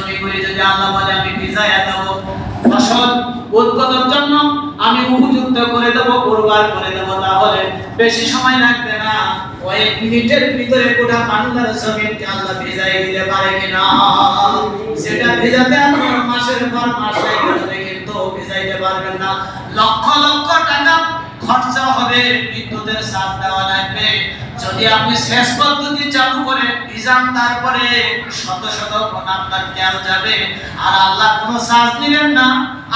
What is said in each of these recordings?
জমিগুলি যদি আল্লাহ বলে আমি ভিজাইয়া দেব, ফসল উৎপাদনের জন্য আমি উপযুক্ত করে দেব, উর্বর করে দেব, তাহলে বেশি সময় লাগবে না, কয়েক মিনিটের ভিতরে গোটা বাংলার জমিনকে আল্লাহ ভিজাই দিতে পারে কিনা? সেটা ভিজাতে আপনার মাসের পর মাস লাগবে, কিন্তু ভিজাইতে পারবেন না। লক্ষ লক্ষ টাকা খরচা হবে, বিদ্যুতের চার্জ দেওয়া লাগবে। যদি আপনি শেষ পদ্ধতি চালু করে ভিজান, তারপরে শত শত গুণ আপনার তেল যাবে, আর আল্লাহ কোনো চার্জ নিলেন না,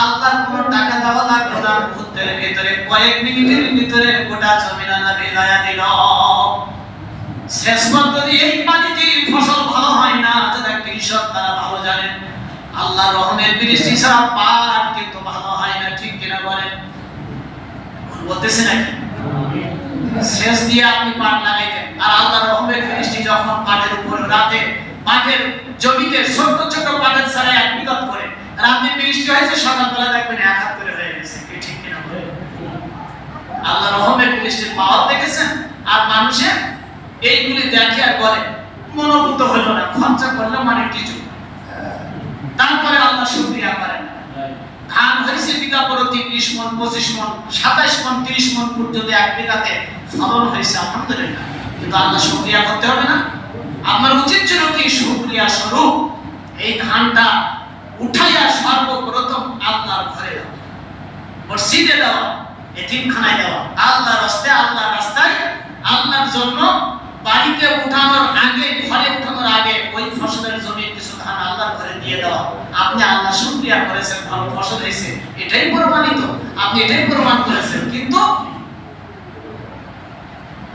আল্লাহর কোনো টাকা দেওয়া লাগবে না। মুহূর্তের ভিতরে কয়েক মিনিটের ভিতরে গোটা জমিন আল্লাহ ভিজায়া দিল। শেষ পদ্ধতি এই পানিতে ফসল ভালো হয় না, যারা কৃষক তারা ভালো জানেন। আল্লাহর রহমের বৃষ্টি ছাড়া পাট কিন্তু ভালো হয় না, ঠিক কিনা বলেন? বলতেছে নাকি? শেষ দিয়ে আপনি পাট লাগাইতেন, আর আল্লাহর রহমের বৃষ্টি যখন পাটের উপরে রাতে পাটের জমিতে ছোট ছোট পাটের ছাড়া এক বিগত করে রাতে বৃষ্টি হয়েছে, সকালবেলা দেখবেন এক হাত করে হয়ে গেছে, ঠিক কিনা বলেন? আল্লাহর রহমের বৃষ্টির পাওয়ার দেখেছেন? আর মানুষের এইগুলি দেখে আর বলে মনোভূত হলো না, খরচা করলো মানে কিছু, তারপরে আল্লাহ শুকরিয়া করেন। ধান হয়েছে বিঘা প্রতি 20 মণ, 25 মণ, 27 মণ, 30 মণ পর্যন্ত এক বিঘাতে ফলন হয়েছে, আলহামদুলিল্লাহ। কিন্তু আল্লাহ শুকরিয়া করতে হবে না? আপনার উচিত ছিল কি শুকরিয়া স্বরূপ এই ধানটা উঠাইয়া সর্বপ্রথম আল্লাহর ঘরে দেওয়া, মসজিদে দেওয়া, এতিমখানায় দেওয়া, আল্লাহর রাস্তায়, আল্লাহর রাস্তায়, আল্লাহর জন্য বাড়িতে উঠানোর আগে, ঘরে উঠানোর আগে ওই ফসলের জমি কিছু ধান আল্লাহর ঘরে দিয়ে দেওয়া। আপনি আল্লাহ শুকরিয়া করেছেন, ভালো ফসল হয়েছে, এটাই প্রমাণিত, আপনি এটাই প্রমাণ করেছেন। কিন্তু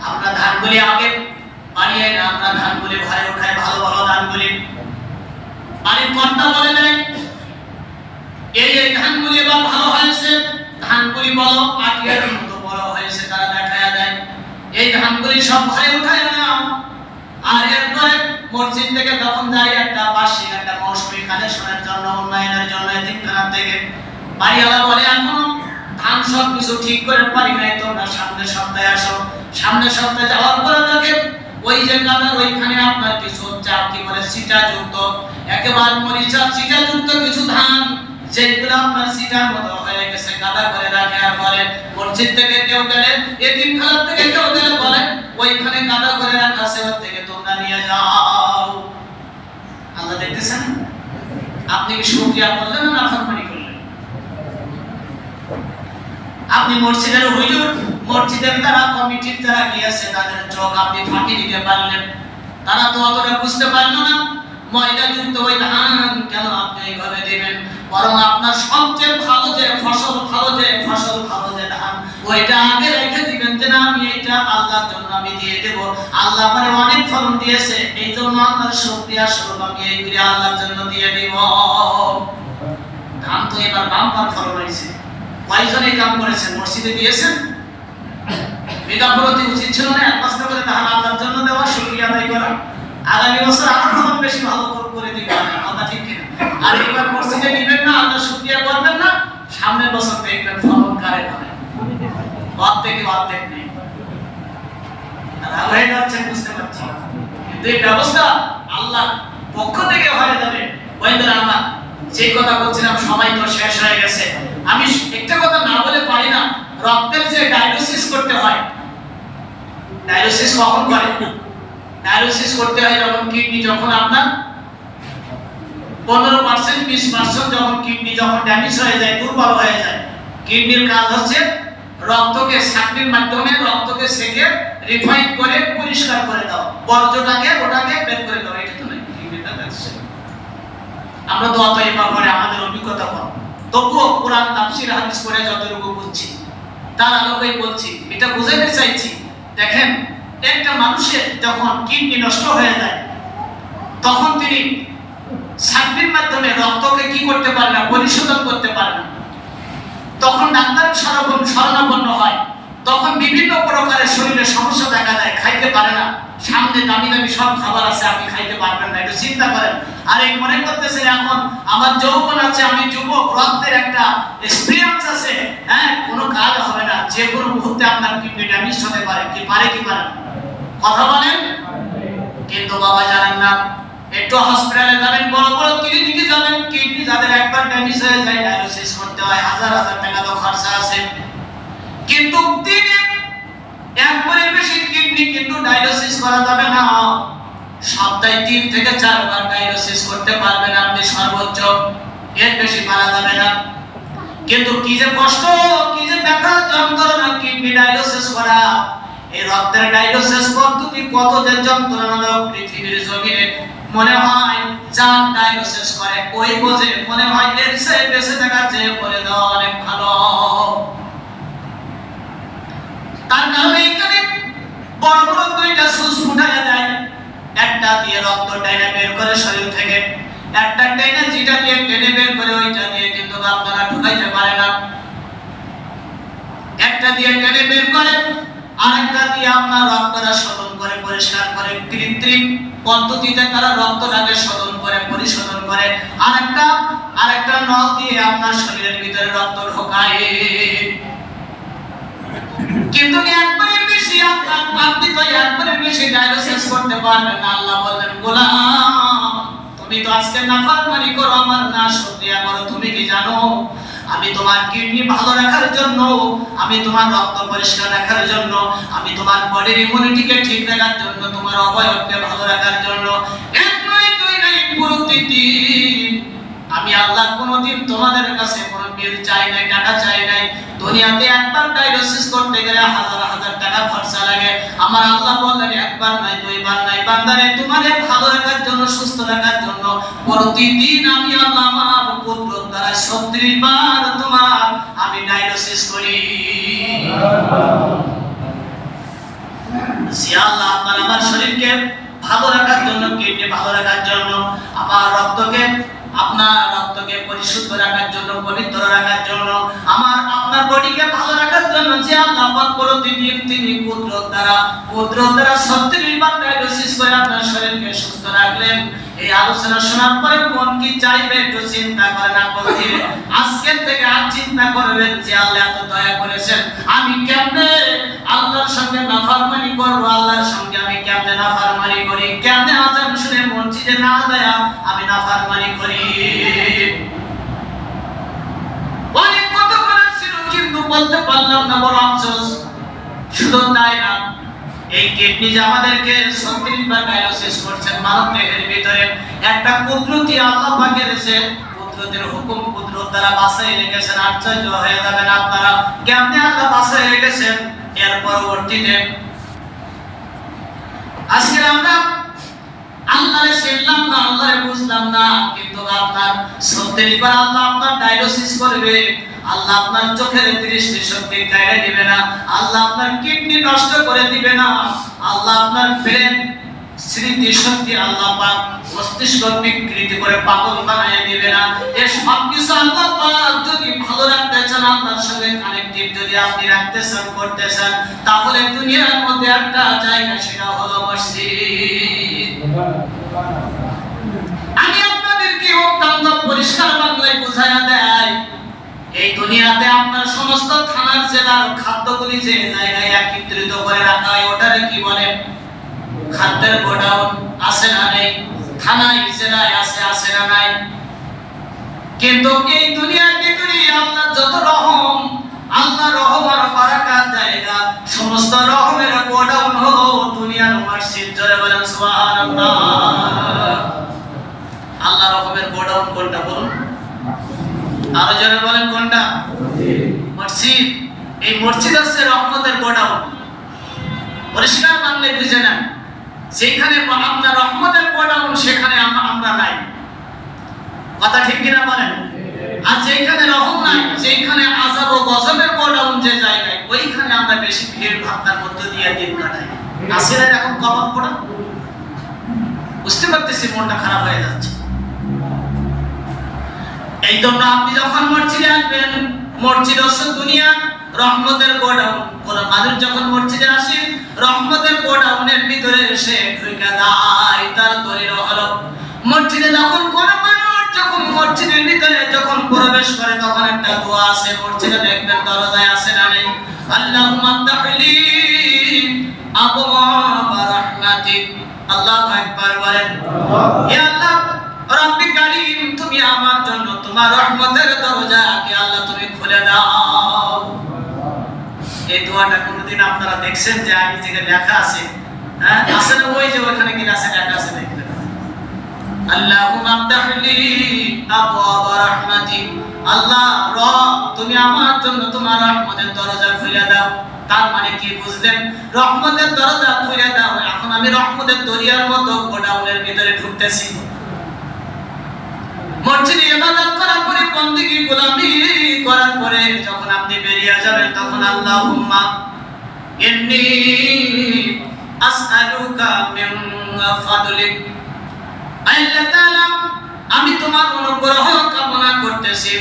আমরা ধানগুলি আগে বানিয়ে না, আমরা ধানগুলি ঘরে উঠাই, ভালো ভালো ধানগুলি বাড়ির কর্তা বলে দেয় এই ধানগুলি এবার ভালো হয়েছে, ধানগুলি বলো আটিয়ার মতো বড় হয়েছে, তারা দেখায়া দেয় এই ধানগুলি সব ঘরে উঠায় নাও। আর এরপরে মসজিদ থেকে তখন যায় একটা বার্ষিক একটা মৌসুমী কালেকশনের জন্য, উন্নয়নের জন্য, এতিমখানা থেকে বাড়িওয়ালা বলে এখনো ধান সব কিছু ঠিক করে পারি নাই, তোমরা সামনের সপ্তাহে আসো। সামনের সপ্তাহে যাওয়ার পরে দেখে ওই যে কাদার ওইখানে আপনার কিছু কি বলে সিটা যুক্ত, একেবারে মরিচা সিটা যুক্ত কিছু ধান, যেগুলো আপনার সিটার মতো হয়ে গেছে, কাদা করে রাখে। আর বলে মসজিদ থেকে কেউ গেলে, এতিমখানা থেকে কেউ গেলে বলে ওইখানে কাদা করে রাখা আছে, ওর থেকে তোমরা নিয়ে যাও। আল্লাহ দেখতেছেন? আপনি কি শুকরিয়া করলেন না নাফরমানি করলেন? আপনি মসজিদের হুজুর, মসজিদের যারা কমিটির যারা গিয়েছে তাদের চোখ আপনি ফাঁকি দিতে পারলেন, তারা তো অতটা বুঝতে পারলো না ময়দা যুক্ত ওই ধান কেন আপনি এইভাবে দিবেন। বরং আপনার সবচেয়ে ভালো যে ফসল, ভালো যে ফসল, ভালো যে ধান, ওইটা আগে রেখে দিবেন যে না আমি এইটা আল্লাহর জন্য আমি দিয়ে দেব, আল্লাহ আমারে অনেক ফলন দিয়েছে, এই জন্য আল্লাহর শুকরিয়া স্বরূপ আমি এইগুলি আল্লাহর জন্য দিয়ে দিব। ধান তো এবার বাম্পার ফলন হয়েছে, কয়জনে কাম করেছেন? মসজিদে দিয়েছেন? বিঘা প্রতি উচিত ছিল না 1 বস্তা করে ধান আল্লাহর জন্য দেওয়া, শুকরিয়া আদায় করা, আগামী বছর আরো ফলন বেশি ভালো করে দিবেন, কথা ঠিক কিনা? আর এবার মসজিদে দিবেন না, আল্লাহ শুকরিয়া করবেন না, সামনের বছর দেখবেন ফলন কারে হবে, অর্ধেক নেই, হয়ে যাচ্ছে, বুঝতে পারছি। কিন্তু এই ব্যবস্থা আল্লাহ পক্ষ থেকে হয়ে যাবে। ওইদের আমরা যে কথা বলছিলাম সময় তো শেষ হয়ে গেছে, আমি একটা কথা না বলে পারি না। রক্তের যে ডায়ালিসিস করতে হয়, ডায়ালিসিস কখন করে? ডায়ালিসিস করতে হয় যখন কিডনি, যখন আপনার 15% 20% যখন কিডনি যখন ড্যামেজ হয়ে যায়, দুর্বল হয়ে যায়। কিডনির কাজ হচ্ছে রক্তকে ছাঁকনির মাধ্যমে রক্তকে সেকে রিফাইন করে পরিষ্কার করে দাও, বর্জ্যটাকে ওটাকে বের করে দাও, এটা তো নাই কিডনির কাজ। আমরা তো অতএব ব্যাপারে আমাদের অভিজ্ঞতা কম, তবুও কোরআন তাফসীর হাদিস পড়ে যতটুকু বুঝছি তার আলোকেই বলছি, এটা বুঝাতে চাইছি। দেখেন, একটা মানুষের যখন কিডনি নষ্ট হয়ে যায় তখন তিনি ছাঁকনির মাধ্যমে রক্তকে কি করতে পারে না, পরিশোধন করতে পারে না। তখন ডাক্তার শরণাপন্ন হয়, তখন বিভিন্ন প্রকারের শরীরে সমস্যা দেখা দেয়, খাইতে পারে না, সামনে দামি দামি সব খাবার আছে, আপনি খাইতে পারবেন না, একটু চিন্তা করেন। আর এই মনে করতেছেন এখন আমার যৌবন আছে, আমি যুবক, রক্তের একটা এক্সপেরিয়েন্স আছে, হ্যাঁ, কোনো কাজ হবে না, যে কোনো মুহূর্তে আপনার কিডনি ড্যামেজ হতে পারে, কি পারে কি পারে? কথা বলেন। কিন্তু বাবা জানেন না, একটু হসপিটালে যাবেন, বড় বড় ক্লিনিকে যাদের একবার ড্যামেজ হয়ে যায় ডায়ালিসিস করতে হয়, হাজার হাজার টাকা তো খরচা আছে। কিন্তু দিনে একবারের বেশি কিডনি কিন্তু ডায়ালিসিস করা যাবে না। সপ্তাহে 3 থেকে 4 বার ডায়ালিসিস করতে পারবেন আপনি সর্বোচ্চ, এর বেশি পারা যাবে না। কিন্তু কি যে কষ্ট, কি যে ব্যথা যন্ত্রণা কিডনি ডায়ালিসিস করা, এই রক্তের ডায়ালিসিস পদ্ধতি কত যে যন্ত্রণাদায়ক পৃথিবীর জমিনে। মনে হয় যার ডায়ালিসিস করে ওই বোঝে, মনে হয় এর চেয়ে বেঁচে থাকা চেয়ে করে দেওয়া অনেক ভালো। তার কারণে এখানে বড় বড় 2টা সুচ ফুটাইয়া দেয়, একটা দিয়ে রক্ত টেনে বের করে শরীর থেকে, একটা টেনে যেটা দিয়ে টেনে বের করে ওইটা দিয়ে কিন্তু আপনারা ঢুকাইতে পারে না। একটা দিয়ে টেনে বের করে, আরেকটা দিয়ে আপনার রক্তটা শোধন করে পরিষ্কার করে, কৃত্রিম পদ্ধতিতে তারা রক্তটাকে শোধন করে পরিশোধন করে, আরেকটা নল দিয়ে আপনার শরীরের ভিতরে রক্ত ঢোকায়। কিন্তু একবারের বেশি আপনি তো একবারের বেশি ডায়ালিসিস করতে পারবেন না। আল্লাহ বললেন, গোলাম তুমি তো আজকে নাফরমানি করো, আমার না শুকরিয়া করো। তুমি কি জানো আমি তোমার কিডনি ভালো রাখার জন্য, আমি তোমার রক্ত পরিষ্কার রাখার জন্য, আমি তোমার বডির ইমিউনিটিকে ঠিক রাখার জন্য, তোমার অবয়বকে ভালো রাখার জন্য, এক নয় দুই নয় প্রতিদিন আমি আল্লাহ কোনোদিন তোমাদের কাছে কোনো বিল চাই নাই, টাকা চাই নাই। দুনিয়াতে একবার ডায়ালিসিস করতে গেলে হাজার হাজার টাকা খরচা লাগে। আমার আল্লাহ বললেন একবার নাই দুইবার নাই, বান্দারে তোমারে ভালো রাখার জন্য, সুস্থ রাখার জন্য প্রতিদিন আমি আল্লাহ আমার পুত্র দ্বারা 36 বার তোমার আমি ডায়ালিসিস করি। জি আল্লাহ আপনার আমার শরীরকে ভালো রাখার জন্য, কিডনি ভালো রাখার জন্য, আমার রক্তকে পরিশুদ্ধ রাখার জন্য, পবিত্র রাখার জন্য, আপনার বডিকে ভালো রাখার জন্য যে আল্লাহ পাক প্রতিদিন তিনি কুদরত দ্বারা 36 বার ডায়ালিসিস করে আপনার শরীরকে সুস্থ রাখলেন। এই আলোচনা শোনার পরে মন কি চাইবে একটু চিন্তা করে না করতে, আজকে থেকে আর চিন্তা করবেন যে আল্লাহ এত দয়া করেছেন, আমি কেমনে আল্লাহর সঙ্গে নাফরমানি করব, আল্লাহর সঙ্গে আমি কেমনে নাফরমানি করি, কেমনে আজান শুনে মসজিদে না যায় আমি নাফরমানি করি। অনেক কথা বলার ছিল কিন্তু বলতে পারলাম না, বড় আফসোস। শুধু তাই না, এই কিডনি যে আমাদেরকে 36 বার ডায়ালিসিস করছেন, মানব দেহের ভিতরে একটা কুদরতি আল্লাহ পাক এসে কুদরতের হুকুম কুদরত দ্বারা বাঁচাই রেখেছেন। আশ্চর্য হয়ে যাবেন আপনারা কেমনে আল্লাহ বাঁচাই রেখেছেন। এর পরবর্তীতে আজকে আমরা আল্লাহরে চিনলাম না, আল্লাহরে বুঝলাম না, কিন্তু আপনার 36 বার আল্লাহ আপনার ডায়ালিসিস করবে, আল্লাহ আপনার চোখের দৃষ্টি শক্তি কেড়ে দিবে না, আল্লাহ আপনার কিডনি নষ্ট করে দিবে না, আল্লাহ আপনার ব্রেন স্মৃতি শক্তি আল্লাহ পাক মস্তিষ্ক বিকৃতি করে পাগল বানিয়ে দিবে না। এই সব কিছু আল্লাহ পাক যদি ভালো রাখতে চান, আপনার সঙ্গে কানেক্টিভ যদি আপনি রাখতে চান, করতে চান, তাহলে দুনিয়ার মধ্যে একটা জায়গা, সেটা হলো মসজিদ। আমি আপনাদেরকে অত্যন্ত পরিষ্কার বাংলায় বুঝাইয়া দেয়, এই দুনিয়াতে আপনার সমস্ত থানার জেলার খাদ্যগুলি যে জায়গায় একত্রিত করে রাখা হয় ওটারে কি বলে? খাদ্যের গোডাউন। আছে না নেই? থানায় জেলায় আছে না নাই? কিন্তু এই দুনিয়ার ভিতরে আল্লাহ যত রহম, আল্লাহ রহম আর বারাকাত জায়গা, সমস্ত রহমের গোডাউন হলো দুনিয়ার মসজিদ। জোরে বলেন সুবহানাল্লাহ। আল্লাহ রহমের গোডাউন কোনটা বলুন? আরো জোরে বলেন কোনটা? মসজিদ। এই মসজিদ হচ্ছে রহমতের গোডাউন। পরিষ্কার বাংলায় বুঝে নেন, যেখানে আপনার রহমতের গোডাউন সেখানে আমরা নাই। কথা ঠিক কিনা বলেন? আর যেখানে রহম নাই, যেখানে আযাব ও গজবের গোডাউন যে জায়গায়, ওইখানে আমরা বেশি ভিড় ভাট্টার মধ্যে দিয়ে দিন কাটাই। আসলে এখন কবর পড়া বুঝতে পারতেছি, মনটা খারাপ হয়ে যাচ্ছে। এই জন্য আপনি যখন মসজিদে আসবেন, মসজিদ হচ্ছে দুনিয়া রহমতের গোডাউন। কোন মানুষ যখন মসজিদে আসে, রহমতের গোডাউনের ভিতরে এসে ঢুকে যায়। তার দলিল হলো মসজিদে যখন কোন মানুষ যখন মসজিদের ভিতরে যখন প্রবেশ করে, তখন একটা দোয়া আছে। মসজিদে দেখবেন দরজায় আছে না নেই? আল্লাহুম্মা তাহলি আবওয়াব রাহমাতিক। আল্লাহু আকবার বলেন। হে আল্লাহ রব্বি কারীম, তুমি আমার জন্য তোমার রহমতের দরজাকে আল্লাহ তুমি খুলে দাও। এই দোয়াটা কোনদিন আপনারা দেখছেন যে আগে থেকে লেখা আছে? হ্যাঁ, আছে না? ওই যে ওখানে কি আছে, লেখা আছে দেখবেন, আল্লাহুম্মা আফতাহলি আবওয়াব রাহমাতিক, আল্লাহ রব তুমি আমার জন্য তোমার রহমতের দরজা খুলে দাও। তার মানে কি বুঝলেন? রহমতের দরজা খুলে দাও, এখন আমি রহমতের দরিয়ার মতো গোডাউনের ভিতরে ঢুকতেছি। মসজিদে ইবাদত করার পরে, বندگی গোলামি করার পরে যখন আপনি বেরিয়ে যাবেন, তখন আল্লাহুম্মা ইন্নী আসআলুকা মিন ফাদলিক, আল্লাহ তাআলা আমি তোমার অনুগ্রহ কামনা করতেছি,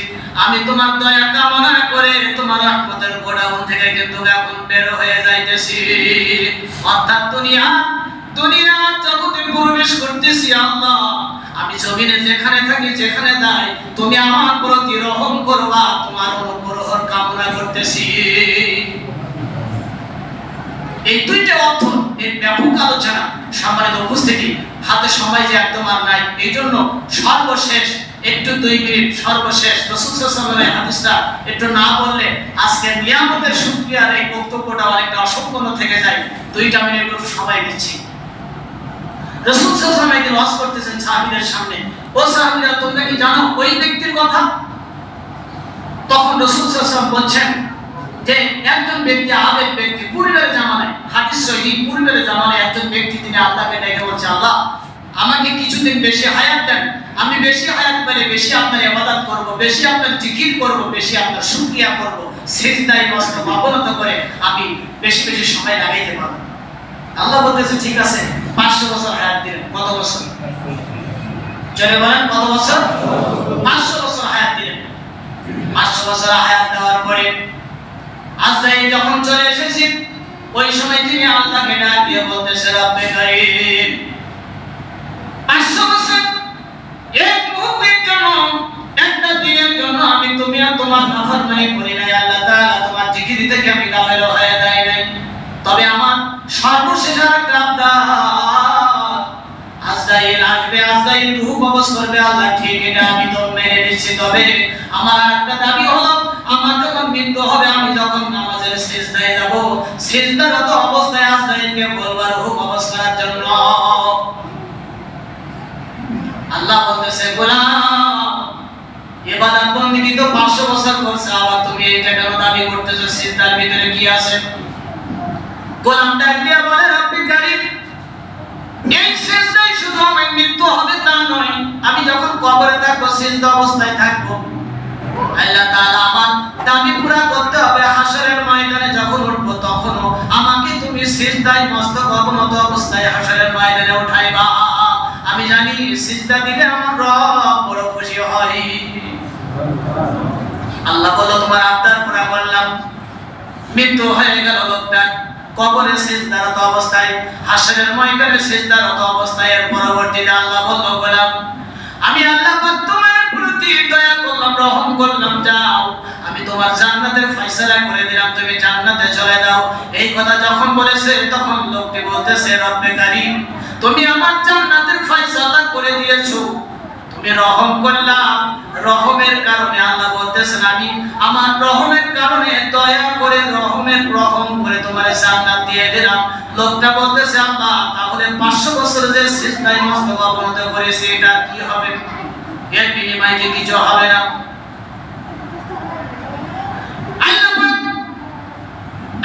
আমি তোমার দয়া কামনা করে তোমার রহমতের গোডাউন থেকে কিন্তু এখন বের হয়ে যাইতেছি। অর্থাৎ দুনিয়া জগতে প্রবেশ করতেছি। আল্লাহ আমি জমিনে যেখানে থাকি, যেখানে যাই, তুমি আমার প্রতি রহম করবা, তোমার অনুগ্রহ কামনা করতেছি। এই দুইটা অর্থ, এই ব্যাপক আলোচনা, সম্মানিত উপস্থিতি, হাতে সময় যে একদম আর নাই, এই জন্য সর্বশেষ একটু 2 মিনিট সর্বশেষ রাসূল সাল্লাল্লাহু আলাইহি ওয়াসাল্লামের হাদিসটা একটু না বললে আজকে নিয়ামতের শুকরিয়ার এই বক্তব্যটা অনেকটা অসম্পূর্ণ থেকে যায়। 2টা মিনিট একটু সময় দিচ্ছি। রাসূল সাল্লাল্লাহু আলাইহি ওয়াসাল্লাম একদিন ওয়াজ করতেছেন সাহাবীদের সামনে। ও সাহাবীরা, তোমরা কি জানো ওই ব্যক্তির কথা? তখন রাসূল সাল্লাল্লাহু আলাইহি ওয়াসাল্লাম বলছেন যে একজন ব্যক্তি, আবেগ ব্যক্তি, পূর্বের জামানায়, হাদিস সহিহ, পূর্বের জামানায় একজন ব্যক্তি তিনি আল্লাহকে ডেকে বলছে, আল্লাহ আমাকে কিছুদিন বেশি হায়াত দেন, আমি বেশি হায়াত পেলে বেশি আপনার ইবাদত করব, বেশি আপনার জিকির করব, বেশি আপনার শুকরিয়া করব, সিজদায় মস্তক অবনত করে আমি বেশি বেশি সময় লাগাইতে পারব। আল্লাহ বলতেছে ঠিক আছে, 500 বছর হায়াত দিলেন। কত বছর? জোরে বলেন, কত বছর? 500 বছর হায়াত দিলেন। 500 বছর হায়াত দেওয়ার পরে আজরাইল যখন চলে এসেছে, ওই সময় তিনি আল্লাহকে ডাক দিয়ে বলতেছে, রব্বে কারীম, 500 বছর এক মুহূর্তের জন্য, একটা দিনের জন্য আমি তুমি আর তোমার নাফরমানি করি নাই, আল্লাহ তাআলা তোমার জিকির থেকে আমি গাফেল হয়ে যাই নাই। তবে আমার সর্বশেষ একটা আবদার, আজরাইল আসবে, আজরাইল রূহ কবজ করবে, আল্লাহ ঠিক এটা আমি তো মেনে নিচ্ছি, তবে আমার একটা দাবি হলো, আমার যখন মৃত্যু হবে, আমি যখন নামাজের সিজদায় যাব, সিজদারত অবস্থায় আজরাইলকে বলবো রূহ কবজ করার জন্য। আল্লাহ বলতেছে, গোলাম ইবাদত বندگی তো 500 বছর করছে, আবার তুমি এটা কেন দাবি করতেছো? সিজদার ভিতরে কি আছে? গোলাম ডাক দিয়ে বলে, রব্বে কারীম, এই সিজদায় শুধু আমার মৃত্যু হবে তা নয়, আমি যখন কবরে থাকবো, সিজদা অবস্থায় থাকবো, আল্লাহ তাআলা আমার দাবি পুরা করতে হবে। হাশরের ময়দানে যখন উঠবো, তখনও আমাকে তুমি সিজদায় মস্তক অবনত অবস্থায় হাশরের ময়দানে উঠাইবা। আমি জানি সিজদা দিলে আমার রব বড় খুশি হয়। আল্লাহ বলল, তোমার আবদার পুরা করলাম। মৃত্যু হয়ে গেল লোকটা, কবরে সিজদারত অবস্থায়, হাশরের ময়দানে সিজদারত অবস্থায়। এর পরবর্তীতে আল্লাহ বলল, গোলাম আমি আল্লাহ পাক তোমার প্রতি দয়া করলাম, রহম করলাম, যাও আমি তোমার জান্নাতের ফয়সালা করে দিলাম, তুমি জান্নাতে চলে যাও। এই কথা যখন বলেছে, তখন লোকটি বলতেছে, রব্বে কারীম, তুমি আমার জান্নাতের ফয়সালা করে দিয়েছো, তুমি রহম করলাম, রহমের কারণে আল্লাহ বলতেছেন আমি আমার রহমের কারণে দয়া করে রহম করে তোমার জান্নাত দিয়ে দিলাম। লোকটা বলতেছে, আল্লাহ তাহলে 500 বছর যে সিজদায় মস্তক অবনত করেছি, এটা কি হবে? এর বিনিময়ে কি কিছু হবে না?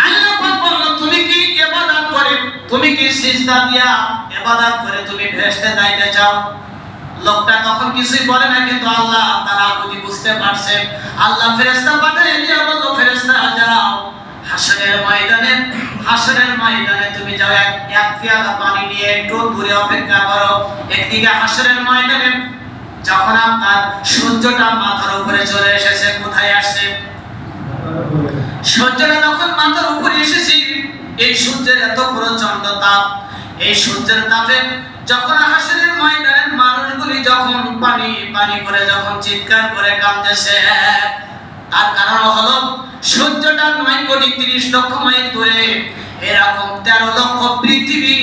আল্লাহ পাক বলল, তুমি কি ইবাদত করে, তুমি কি সিজদা দিয়া ইবাদত করে তুমি ভেস্তে যাইতে চাও? লোকটা তখন কিছুই বলে না, কিন্তু আল্লাহ তার আকুতি বুঝতে পারছে। আল্লাহ ফেরেশতা পাঠিয়ে দিয়ে বলল, ফেরেশতা যাও হাশরের ময়দানে তুমি যাও, এক পেয়ালা পানি নিয়ে একটু দূরে অপেক্ষা করো। একদিকে হাশরের ময়দানে যখন আপনার সূর্যটা মাথার উপরে চলে এসেছে, কোথায় আসছে? সূর্যটা যখন মাথার উপরে এসেছে, এই সূর্যের এত প্রচন্ড তাপ, এই সূর্যের তাপে যখন হাশরের ময়দানের মানুষগুলি যখন পানি করে যখন চিৎকার করে কাঁদতেছে, তার কারণ হলো সূর্যটা 9 কোটি 30 লক্ষ মাইল দূরে, এরকম 13 লক্ষ পৃথিবী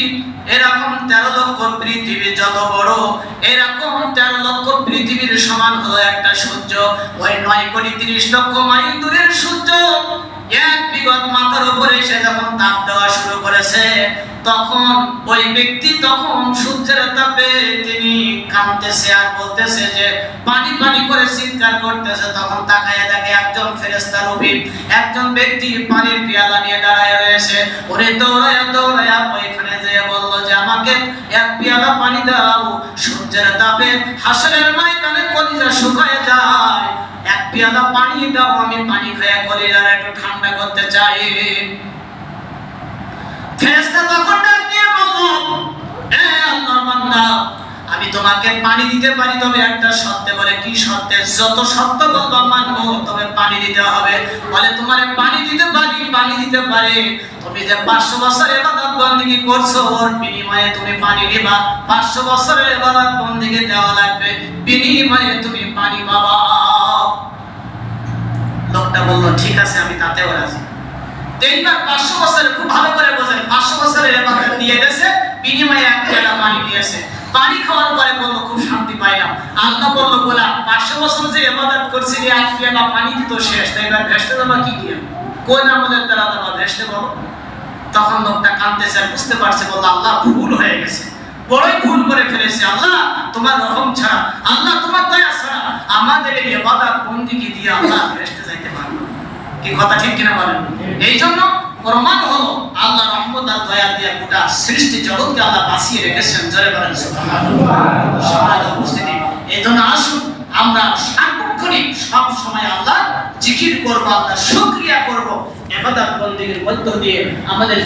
এরকম 13 লক্ষ পৃথিবী যত বড়, এরকম 13 লক্ষ পৃথিবীর সমান হলো একটা সূর্য। ওই 9 কোটি 30 লক্ষ মাইল দূরের সূর্য এক বিগত মাথার উপরে এসে যখন তাপ দেওয়া শুরু করেছে, তখন ওই ব্যক্তি তখন সূর্যের তাপে তিনি কাঁদতেছে আর বলতেছে যে পানি পানি করে চিৎকার করতেছে। তখন তাকায় দেখে একজন ফেরেশতা রূপী একজন ব্যক্তি পানির পেয়ালা নিয়ে দাঁড়ায় রয়েছে। ওরে দৌড়ায়া দৌড়ায়া ওইখানে যেয়ে বলল যে আমাকে এক পেয়ালা পানি দাও, সূর্যের তাপে হাসরের ময়দানে কলিজা শুকায় যায়, এক পেয়ালা পানি দাও, আমি পানি খেয়ে কলিজাটা একটু ঠান্ডা করতে চাই। ফেরেশতা তখন ডাক দিয়ে বলল, এ আল্লাহর বান্দা, আমি তোমাকে পানি দিতে পারি, তবে একটা শর্তে। বলে কি শর্তে? যত শর্ত বলবা মানবো, তবে পানি দিতে হবে। বলে তোমারে পানি দিতে পারি, পানি দিতে পারে, তুমি যে 500 বছর ইবাদত বندگی করছো ওর বিনিময়ে তুমি পানি দিবা। 500 বছরের ইবাদত বندگی দেওয়া লাগবে, বিনিময়ে তুমি পানি পাবা। লোকটা বলল ঠিক আছে, আমি তাতেও রাজি। এইবার 500 বছরের খুব ভালো করে বোঝেন, 500 বছরের ইবাদত দিয়ে গেছে, বিনিময়ে এক পেয়ালা পানি দিয়েছে। পানি খাওয়ার পরে বলল খুব শান্তি পাইলাম। আল্লাহ বলল বলা 500 বছর যে ইবাদত করছিস এক পেয়ালা পানি দিত শেষ, তাই এবার ভেস্তে দেবা কি দিয়ে? কোন আমলের দ্বারা দেবা ভেস্তে বলো? তখন লোকটা কাঁদতেছে, বুঝতে পারছে, বলল আল্লাহ ভুল হয়ে গেছে, বড়ই ভুল করে ফেলেছে। আল্লাহ তোমার রহম ছাড়া, আল্লাহ তোমার দয়া ছাড়া আমাদের এই ইবাদত বندگی দিয়ে আল্লাহ ভেস্তে যাইতে পারবে না। কি কথা ঠিক কিনা বলেন? এই জন্য প্রমাণ হলো আল্লাহ রহমত আর দয়া দিয়ে গোটা সৃষ্টি জগৎকে আল্লাহ বাঁচিয়ে রেখেছেন। জোরে বলেন সুবহানাল্লাহ। সম্মানিত উপস্থিতি, এই জন্য আসুন আমরা সার্বক্ষণিক সব সময় আল্লাহ জিকির করব, আল্লাহ শুকরিয়া করব, ইবাদত বندگির মধ্য দিয়ে আমাদের